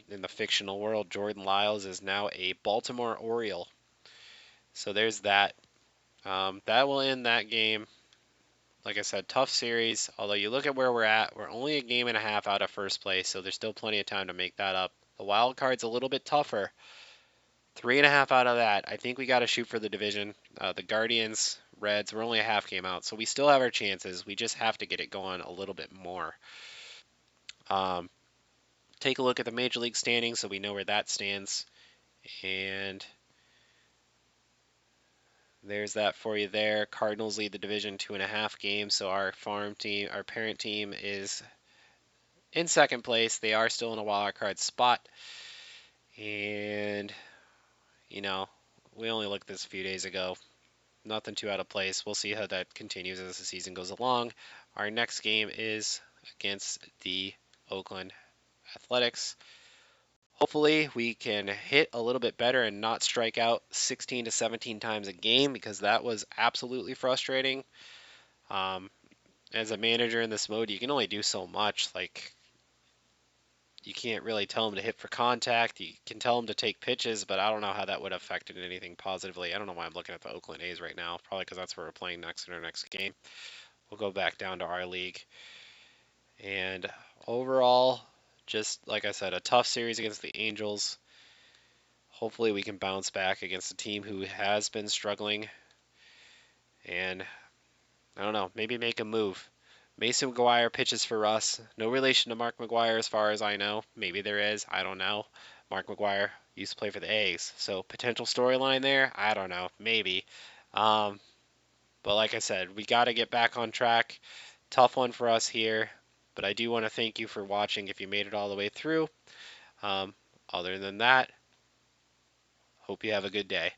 In the fictional world, Jordan Lyles is now a Baltimore Oriole. So there's that. That will end that game. Like I said, tough series. Although you look at where we're at, we're only a game and a half out of first place, so there's still plenty of time to make that up. The wild card's a little bit tougher. 3.5 out of that. I think we got to shoot for the division. The Guardians, Reds, we're only a half game out, so we still have our chances. We just have to get it going a little bit more. Take a look at the Major League standings so we know where that stands. And there's that for you there. Cardinals lead the division 2.5 games, so our farm team, our parent team, is in second place. They are still in a wild card spot. And, you know, we only looked at this a few days ago. nothing too out of place. We'll see how that continues as the season goes along. Our next game is against the Oakland Athletics. Hopefully, we can hit a little bit better and not strike out 16 to 17 times a game because that was absolutely frustrating. Um, as a manager in this mode, you can only do so much. Like, you can't really tell them to hit for contact. You can tell them to take pitches, but I don't know how that would have affected anything positively. I don't know why I'm looking at the Oakland A's right now. Probably because that's where we're playing next in our next game. We'll go back down to our league. And overall, just like I said, a tough series against the Angels. Hopefully, we can bounce back against a team who has been struggling. And I don't know, maybe make a move. Mason McGuire pitches for us. No relation to Mark McGuire as far as I know. Maybe there is. I don't know. Mark McGuire used to play for the A's. So potential storyline there? I don't know. Maybe. Um, but like I said, we got to get back on track. Tough one for us here. But I do want to thank you for watching if you made it all the way through. Um, other than that, hope you have a good day.